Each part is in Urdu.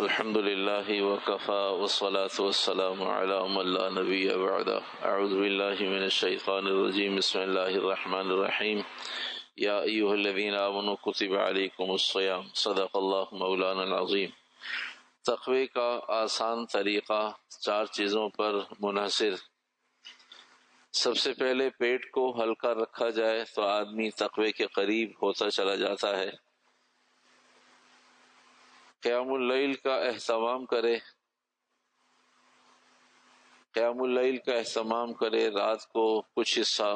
الحمد للہ وکفی والصلاة والسلام علی من لا نبی بعدہ اعوذ باللہ من الشیطان الرجیم بسم اللہ الرحمن الرحیم یا ایہا الذین آمنوا کتب علیکم الصیام صدق اللہ مولانا العظیم۔ تقوی کا آسان طریقہ 4 چیزوں پر منحصر۔ سب سے پہلے پیٹ کو ہلکا رکھا جائے تو آدمی تقوی کے قریب ہوتا چلا جاتا ہے۔ قیام اللیل کا اہتمام کرے، قیام اللیل کا اہتمام کرے، رات کو کچھ حصہ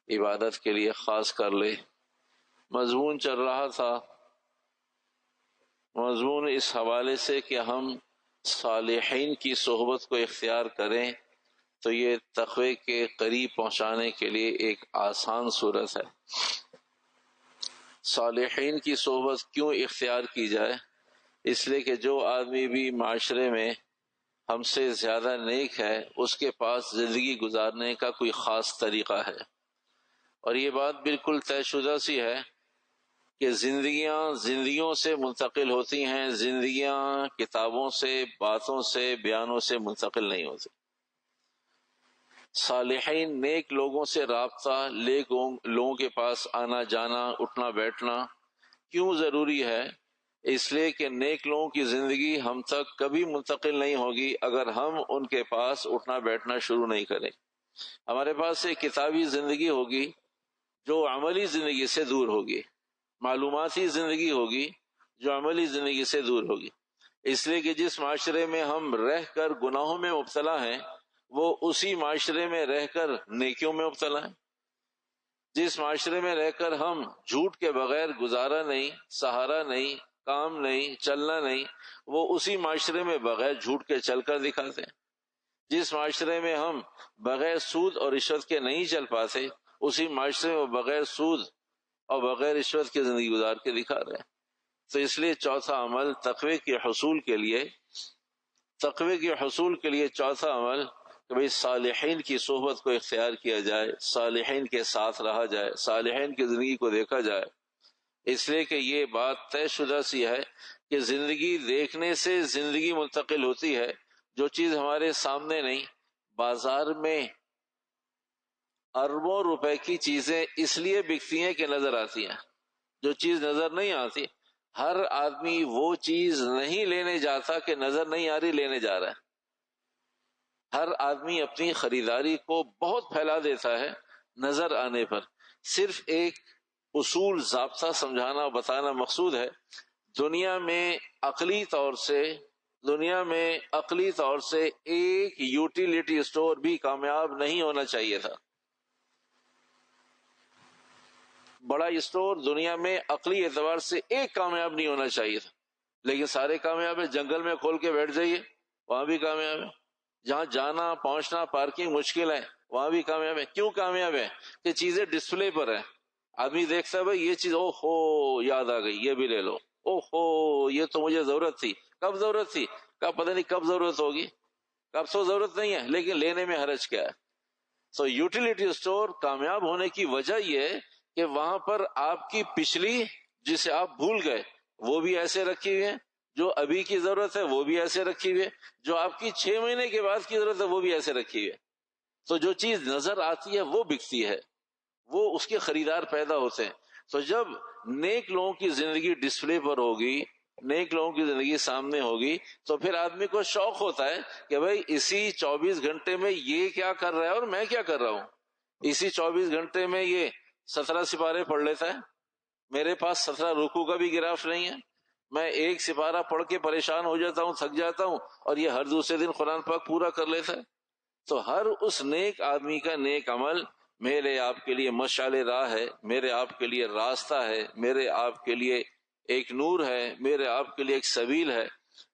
عبادت کے لیے خاص کر لے۔ مضمون چل رہا تھا، مضمون اس حوالے سے کہ ہم صالحین کی صحبت کو اختیار کریں تو یہ تقوی کے قریب پہنچانے کے لیے ایک آسان صورت ہے۔ صالحین کی صحبت کیوں اختیار کی جائے؟ اس لیے کہ جو آدمی بھی معاشرے میں ہم سے زیادہ نیک ہے اس کے پاس زندگی گزارنے کا کوئی خاص طریقہ ہے، اور یہ بات بالکل طے شدہ سی ہے کہ زندگیوں سے منتقل ہوتی ہیں، زندگیاں کتابوں سے، باتوں سے، بیانوں سے منتقل نہیں ہوتی۔ صالحین نیک لوگوں سے رابطہ، لوگوں کے پاس آنا جانا، اٹھنا بیٹھنا کیوں ضروری ہے؟ اس لیے کہ نیک لوگوں کی زندگی ہم تک کبھی منتقل نہیں ہوگی اگر ہم ان کے پاس اٹھنا بیٹھنا شروع نہیں کریں۔ ہمارے پاس ایک کتابی زندگی ہوگی جو عملی زندگی سے دور ہوگی، معلوماتی زندگی ہوگی جو عملی زندگی سے دور ہوگی۔ اس لیے کہ جس معاشرے میں ہم رہ کر گناہوں میں مبتلا ہیں وہ اسی معاشرے میں رہ کر نیکیوں میں مبتلا ہیں۔ جس معاشرے میں رہ کر ہم جھوٹ کے بغیر گزارا نہیں، سہارا نہیں، کام نہیں، چلنا نہیں، وہ اسی معاشرے میں بغیر جھوٹ کے چل کر دکھاتے ہیں۔ جس معاشرے میں ہم بغیر سود اور رشوت کے نہیں چل پاتے اسی معاشرے میں بغیر سود اور بغیر رشوت کی زندگی گزار کے دکھا رہے ہیں۔ تو اس لیے چوتھا عمل تقوی کے حصول کے لیے چوتھا عمل کہ بھئی صالحین کی صحبت کو اختیار کیا جائے، صالحین کے ساتھ رہا جائے، صالحین کی زندگی کو دیکھا جائے۔ اس لیے کہ یہ بات طے شدہ سی ہے کہ زندگی دیکھنے سے زندگی منتقل ہوتی ہے۔ جو چیز ہمارے سامنے نہیں، بازار میں اربوں روپے کی چیزیں اس لیے بکتی ہیں کہ نظر آتی ہیں۔ جو چیز نظر نہیں آتی، ہر آدمی وہ چیز نہیں لینے جاتا کہ نظر نہیں آ رہی لینے جا رہا ہے۔ ہر آدمی اپنی خریداری کو بہت پھیلا دیتا ہے نظر آنے پر۔ صرف ایک اصول ضابطہ سمجھانا اور بتانا مقصود ہے۔ دنیا میں عقلی طور سے ایک یوٹیلیٹی اسٹور بھی کامیاب نہیں ہونا چاہیے تھا۔ بڑا اسٹور دنیا میں عقلی اعتبار سے ایک کامیاب نہیں ہونا چاہیے تھا، لیکن سارے کامیاب ہیں۔ جنگل میں کھول کے بیٹھ جائیے وہاں بھی کامیاب ہے۔ جہاں جانا پہنچنا پارکنگ مشکل ہے وہاں بھی کامیاب ہے۔ کیوں کامیاب ہے؟ کہ چیزیں ڈسپلے پر ہیں، آدمی دیکھتا ہے بھائی یہ چیز، او ہو یاد آ گئی، یہ بھی لے لو، او ہو یہ تو مجھے ضرورت تھی۔ کب ضرورت تھی؟ کب پتہ نہیں کب ضرورت ہوگی، کب تو ضرورت نہیں ہے، لیکن لینے میں حرج کیا ہے؟ تو یوٹیلیٹی اسٹور کامیاب ہونے کی وجہ یہ ہے کہ وہاں پر آپ کی پچھلی جسے آپ بھول گئے وہ بھی ایسے رکھی ہوئی ہے، جو ابھی کی ضرورت ہے وہ بھی ایسے رکھی ہوئی ہے، جو آپ کی 6 مہینے کے بعد کی ضرورت ہے وہ بھی ایسے رکھی ہوئی ہے۔ تو جو چیز نظر آتی ہے وہ بکتی ہے، وہ اس کے خریدار پیدا ہوتے ہیں۔ تو جب نیک لوگوں کی زندگی ڈسپلے پر ہوگی، نیک لوگوں کی زندگی سامنے ہوگی، تو پھر آدمی کو شوق ہوتا ہے کہ بھئی اسی 24 گھنٹے میں یہ کیا کر رہا ہے اور میں کیا کر رہا ہوں۔ اسی 24 گھنٹے میں یہ 17 سپارے پڑھ لیتا ہے، میرے پاس 17 رکوع کا بھی گراف نہیں ہے، میں ایک سپارہ پڑھ کے پریشان ہو جاتا ہوں، تھک جاتا ہوں، اور یہ ہر دوسرے دن قرآن پاک پورا کر لیتا ہے۔ تو ہر اس نیک آدمی کا نیک عمل میرے آپ کے لیے مشعل راہ ہے، میرے آپ کے لیے راستہ ہے، میرے آپ کے لیے ایک نور ہے، میرے آپ کے لیے ایک سبیل ہے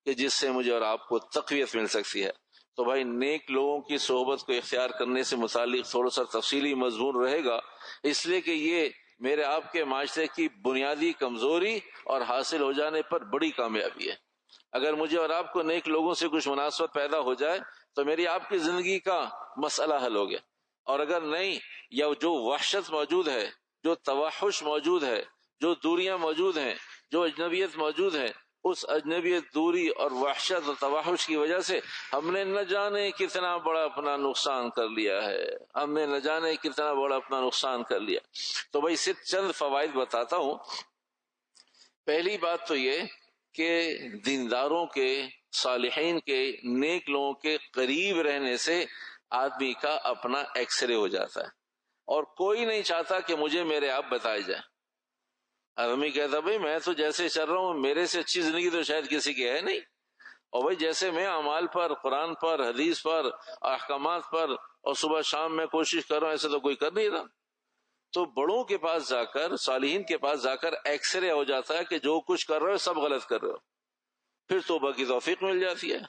کہ جس سے مجھے اور آپ کو تقویت مل سکتی ہے۔ تو بھائی نیک لوگوں کی صحبت کو اختیار کرنے سے متعلق تھوڑا سا تفصیلی مضمون رہے گا، اس لیے کہ یہ میرے آپ کے معاشرے کی بنیادی کمزوری اور حاصل ہو جانے پر بڑی کامیابی ہے۔ اگر مجھے اور آپ کو نیک لوگوں سے کچھ مناسبت پیدا ہو جائے تو میری آپ کی زندگی کا مسئلہ حل ہو گیا، اور اگر نہیں، یا جو وحشت موجود ہے، جو توحش موجود ہے، جو دوریاں موجود ہیں، جو اجنبیت موجود ہے، اس اجنبیت، دوری اور وحشت اور توحش کی وجہ سے ہم نے نہ جانے کتنا بڑا اپنا نقصان کر لیا ہے، ہم نے نہ جانے کتنا بڑا اپنا نقصان کر لیا۔ تو بھائی صرف چند فوائد بتاتا ہوں۔ پہلی بات تو یہ کہ دینداروں کے، صالحین کے، نیک لوگوں کے قریب رہنے سے آدمی کا اپنا ایکس رے ہو جاتا ہے، اور کوئی نہیں چاہتا کہ مجھے میرے آپ بتائے جائے۔ آدمی کہتا بھائی میں تو جیسے چل رہا ہوں، میرے سے اچھی زندگی تو شاید کسی کی ہے نہیں، اور بھائی جیسے میں اعمال پر، قرآن پر، حدیث پر، احکامات پر اور صبح شام میں کوشش کر رہا ہوں، ایسے تو کوئی کر نہیں رہا۔ تو بڑوں کے پاس جا کر، صالحین کے پاس جا کر ایکس رے ہو جاتا ہے کہ جو کچھ کر رہے ہو سب غلط کر رہے ہو، پھر توبہ کی توفیق مل جاتی ہے،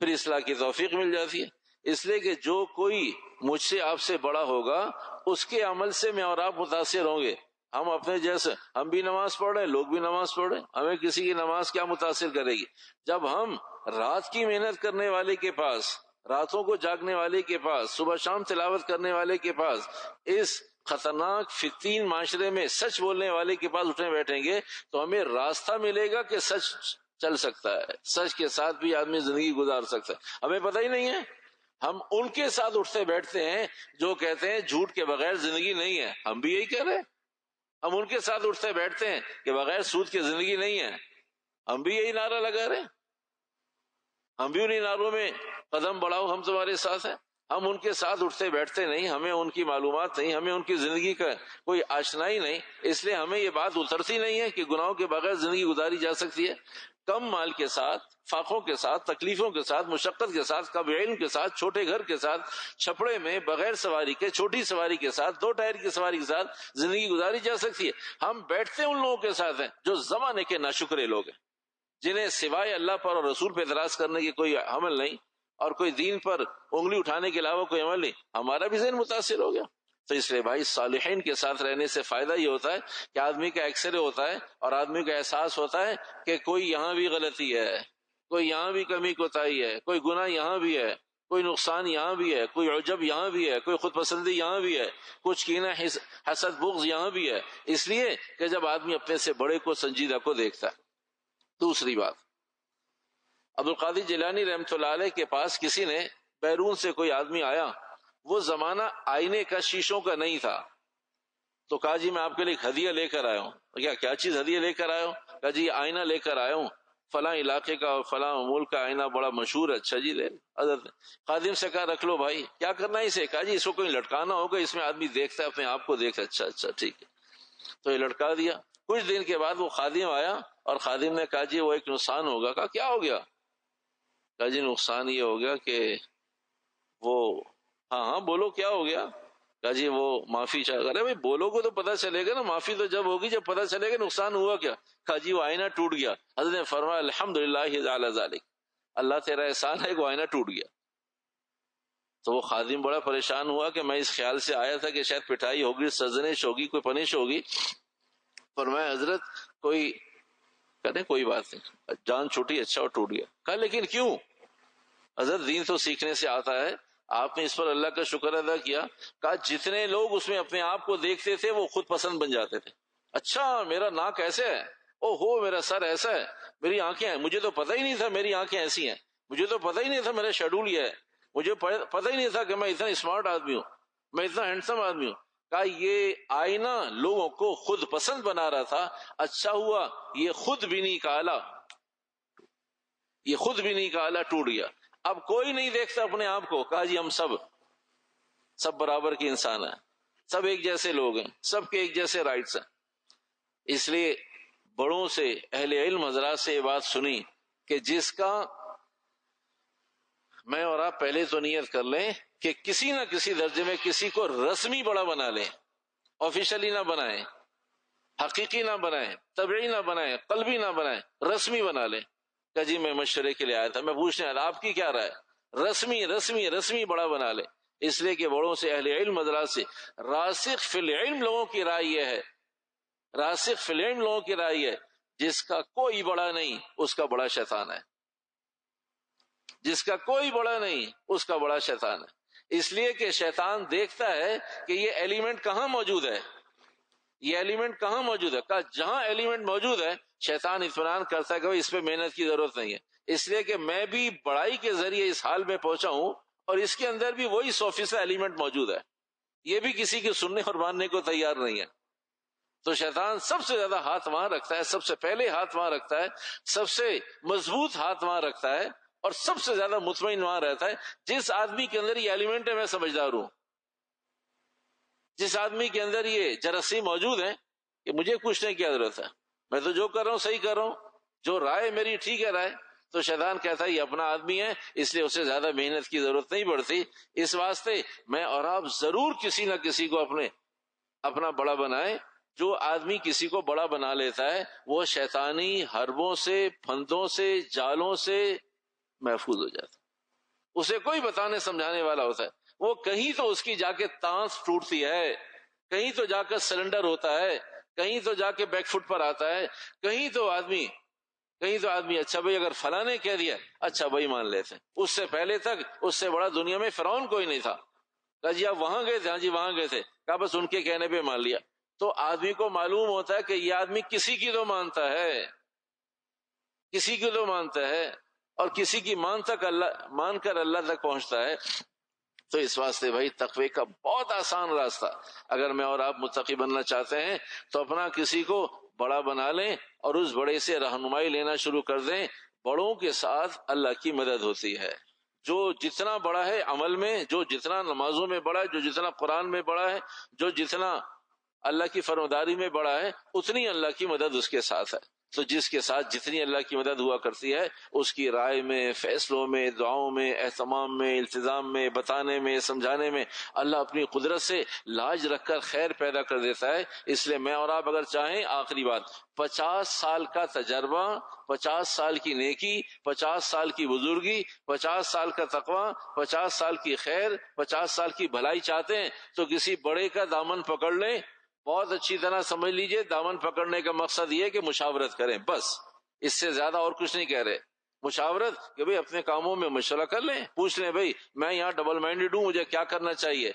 پھر اصلاح کی توفیق مل جاتی ہے۔ اس لیے کہ جو کوئی مجھ سے، آپ سے بڑا ہوگا، اس کے عمل سے میں اور آپ متاثر ہوں گے۔ ہم اپنے جیسے، ہم بھی نماز پڑھ رہے ہیں، لوگ بھی نماز پڑھ رہے ہیں، ہمیں کسی کی نماز کیا متاثر کرے گی؟ جب ہم رات کی محنت کرنے والے کے پاس، راتوں کو جاگنے والے کے پاس، صبح شام تلاوت کرنے والے کے پاس، اس خطرناک فتین معاشرے میں سچ بولنے والے کے پاس اٹھنے بیٹھیں گے، تو ہمیں راستہ ملے گا کہ سچ چل سکتا ہے، سچ کے ساتھ بھی آدمی زندگی گزار سکتا ہے۔ ہمیں پتہ ہی نہیں ہے، ہم ان کے ساتھ اٹھتے بیٹھتے ہیں جو کہتے ہیں جھوٹ کے بغیر زندگی نہیں ہے، ہم بھی یہی کہہ رہے ہیں۔ ہم ان کے ساتھ اٹھتے بیٹھتے ہیں کہ بغیر سود کے زندگی نہیں ہے، ہم بھی یہی نعرہ لگا رہے ہیں، ہم بھی انہیں نعروں میں قدم بڑھاؤ ہم تمہارے ساتھ ہیں۔ ہم ان کے ساتھ اٹھتے بیٹھتے نہیں، ہمیں ان کی معلومات نہیں، ہمیں ان کی زندگی کا کوئی آشنائی نہیں، اس لیے ہمیں یہ بات اترتی نہیں ہے کہ گناہوں کے بغیر زندگی گزاری جا سکتی ہے۔ کم مال کے ساتھ، فاقوں کے ساتھ، تکلیفوں کے ساتھ، مشقت کے ساتھ، کم علم کے ساتھ، چھوٹے گھر کے ساتھ، چھپڑے میں بغیر سواری کے، چھوٹی سواری کے ساتھ، 2 ٹائر کی سواری کے ساتھ زندگی گزاری جا سکتی ہے۔ ہم بیٹھتے ان لوگوں کے ساتھ ہیں جو زمانے کے ناشکرے لوگ ہیں، جنہیں سوائے اللہ پر اور رسول پہ اعتراض کرنے کی کوئی عمل نہیں، اور کوئی دین پر انگلی اٹھانے کے علاوہ کوئی عمل نہیں۔ ہمارا بھی ذہن متاثر ہو گیا۔ تو اس لیے بھائی صالحین کے ساتھ رہنے سے فائدہ یہ ہوتا ہے کہ آدمی کا ایکس رے ہوتا ہے، اور آدمی کا احساس ہوتا ہے کہ کوئی یہاں بھی غلطی ہے، کوئی یہاں بھی کمی کوتاہی ہے، کوئی گناہ یہاں بھی ہے، کوئی نقصان یہاں بھی ہے، کوئی عجب یہاں بھی ہے، کوئی خود پسندی یہاں بھی ہے، کچھ کینہ، حسد، بغض یہاں بھی ہے، اس لیے کہ جب آدمی اپنے سے بڑے کو، سنجیدہ کو دیکھتا ہے۔ دوسری بات، عبدالقادر جیلانی رحمۃ اللہ علیہ کے پاس کسی نے، بیرون سے کوئی آدمی آیا، وہ زمانہ آئینے کا، شیشوں کا نہیں تھا، تو کہا جی میں آپ کے لیے ایک ہدیہ لے کر آیا ہوں۔ کیا چیز ہدیہ لے کر آیا ہوں؟ کہا جی آئینہ لے کر آیا ہوں، فلاں علاقے کا اور فلاں ملک کا آئینہ بڑا مشہور ہے۔ اچھا جی لے۔ حضرت خادم سے کہا رکھ لو بھائی، کیا کرنا ہے اسے؟ کہا جی اس کو کوئی لٹکانا ہوگا، اس میں آدمی دیکھتا ہے اپنے آپ کو دیکھتا ہے۔ اچھا ٹھیک ہے، تو یہ لٹکا دیا۔ کچھ دن کے بعد وہ خادم آیا، اور خادم نے کہا جی وہ ایک نقصان ہوگا۔ کہا کیا ہو گیا؟ کہا جی نقصان یہ ہو گیا کہ وہ، ہاں بولو کیا ہو گیا؟ کہا جی وہ معافی چاہ، ارے بھائی بولو گے تو پتہ چلے گا نا، معافی تو جب ہوگی جب پتہ چلے گا نقصان ہوا کیا۔ کہا جی وہ آئینہ ٹوٹ گیا۔ حضرت نے فرمایا الحمدللہ علی ذالک، اللہ تیرا احسان ہے کہ وہ آئینہ ٹوٹ گیا۔ تو وہ خادم بڑا پریشان ہوا کہ میں اس خیال سے آیا تھا کہ شاید پٹائی ہوگی، سرزنش ہوگی، کوئی پنش ہوگی۔ فرمایا حضرت کوئی، کہتے کوئی بات نہیں، جان چھوٹی، اچھا وہ ٹوٹ گیا۔ کہا لیکن کیوں؟ حضرت دین تو سیکھنے سے آتا ہے، آپ نے اس پر اللہ کا شکر ادا کیا۔ کہا جتنے لوگ اس میں اپنے آپ کو دیکھتے تھے وہ خود پسند بن جاتے تھے۔ اچھا میرا ناک ایسے ہے، او ہو میرا سر ایسا ہے، میری آنکھیں ہیں، مجھے تو پتہ ہی نہیں تھا میری آنکھیں ایسی ہیں، مجھے تو پتہ ہی نہیں تھا میرا شیڈول یہ ہے، مجھے پتہ ہی نہیں تھا کہ میں اتنا اسمارٹ آدمی ہوں، میں اتنا ہینڈسم آدمی ہوں۔ کہا یہ آئینہ لوگوں کو خود پسند بنا رہا تھا، اچھا ہوا یہ خود بینی کا آلہ، یہ خود بینی کا آلہ ٹوٹ گیا، اب کوئی نہیں دیکھتا اپنے آپ کو۔ کہا جی ہم سب برابر کے انسان ہیں، سب ایک جیسے لوگ ہیں، سب کے ایک جیسے رائٹس ہیں۔ اس لیے بڑوں سے، اہل علم حضرات سے یہ بات سنی کہ جس کا، میں اور آپ پہلے تو نیت کر لیں کہ کسی نہ کسی درجے میں کسی کو رسمی بڑا بنا لیں، آفیشلی نہ بنائیں، حقیقی نہ بنائیں، طبعی نہ بنائیں، قلبی نہ بنائیں، رسمی بنا لیں۔ کہ جی میں مشورے کے لیے آیا تھا، میں پوچھنے آیا تھا آپ کی کیا رائے؟ رسمی بڑا بنا لے، اس لیے کہ بڑوں سے، اہل علم حضرات سے، راسخ فی العلم لوگوں کی رائے یہ ہے، راسخ فی العلم لوگوں کی رائے ہے، جس کا کوئی بڑا نہیں اس کا بڑا شیطان ہے، جس کا کوئی بڑا نہیں اس کا بڑا شیطان ہے۔ اس لیے کہ شیطان دیکھتا ہے کہ یہ ایلیمنٹ کہاں موجود ہے، یہ ایلیمنٹ کہاں موجود ہے۔ کہا جہاں ایلیمنٹ موجود ہے شیطان اطمینان کرتا ہے کہ اس پہ محنت کی ضرورت نہیں ہے، اس لیے کہ میں بھی بڑائی کے ذریعے اس حال میں پہنچا ہوں اور اس کے اندر بھی وہی 100% ایلیمنٹ موجود ہے، یہ بھی کسی کے سننے اور ماننے کو تیار نہیں ہے۔ تو شیطان سب سے زیادہ ہاتھ وہاں رکھتا ہے، سب سے پہلے ہاتھ وہاں رکھتا ہے، سب سے مضبوط ہاتھ وہاں رکھتا ہے، اور سب سے زیادہ مطمئن وہاں رہتا ہے جس آدمی کے اندر یہ ایلیمنٹ ہے، میں سمجھدار ہوں، جس آدمی کے اندر یہ جراثیم موجود ہیں کہ مجھے پوچھنے کی ضرورت ہے، میں تو جو کر رہا ہوں صحیح کر رہا ہوں، جو رائے میری ٹھیک ہے رائے، تو شیطان کہتا ہے یہ اپنا آدمی ہے، اس لیے اسے زیادہ محنت کی ضرورت نہیں پڑتی۔ اس واسطے میں اور آپ ضرور کسی نہ کسی کو اپنا بڑا بنائیں۔ جو آدمی کسی کو بڑا بنا لیتا ہے وہ شیطانی حربوں سے، پھندوں سے، جالوں سے محفوظ ہو جاتا ہے، اسے کوئی بتانے سمجھانے والا ہوتا ہے، وہ کہیں تو اس کی جا کے تانس ٹوٹتی ہے، کہیں تو جا کر سلنڈر ہوتا ہے، کہیں تو جا کے بیک فٹ پر آتا ہے، کہیں تو آدمی اچھا بھائی اگر فلاں نے کہہ دیا اچھا بھائی مان لیتے، اس سے پہلے تک اس سے بڑا دنیا میں فرعون کوئی نہیں تھا، کہا جی آپ وہاں گئے تھے، ہاں جی وہاں گئے تھے، کہا بس ان کے کہنے پہ مان لیا۔ تو آدمی کو معلوم ہوتا ہے کہ یہ آدمی کسی کی تو مانتا ہے، کسی کی تو مانتا ہے، اور کسی کی مان کر اللہ تک پہنچتا ہے۔ تو اس واسطے بھائی تقوی کا بہت آسان راستہ، اگر میں اور آپ متقی بننا چاہتے ہیں تو اپنا کسی کو بڑا بنا لیں اور اس بڑے سے رہنمائی لینا شروع کر دیں۔ بڑوں کے ساتھ اللہ کی مدد ہوتی ہے، جو جتنا بڑا ہے عمل میں، جو جتنا نمازوں میں بڑا ہے، جو جتنا قرآن میں بڑا ہے، جو جتنا اللہ کی فرمانداری میں بڑا ہے، اتنی اللہ کی مدد اس کے ساتھ ہے۔ تو جس کے ساتھ جتنی اللہ کی مدد ہوا کرتی ہے، اس کی رائے میں، فیصلوں میں، دعاؤں میں، اہتمام میں، التزام میں، بتانے میں، سمجھانے میں اللہ اپنی قدرت سے لاج رکھ کر خیر پیدا کر دیتا ہے۔ اس لیے میں اور آپ اگر چاہیں، آخری بات، 50 سال کا تجربہ، 50 سال کی نیکی، 50 سال کی بزرگی، 50 سال کا تقوی، 50 سال کی خیر، 50 سال کی بھلائی چاہتے ہیں تو کسی بڑے کا دامن پکڑ لیں، بہت اچھی طرح سمجھ لیجئے، دامن پکڑنے کا مقصد یہ ہے کہ مشاورت کریں، بس اس سے زیادہ اور کچھ نہیں کہہ رہے۔ مشاورت کہ بھئی اپنے کاموں میں مشورہ کر لیں، پوچھ لیں بھئی میں یہاں ڈبل مائنڈڈ ہوں، مجھے کیا کرنا چاہیے،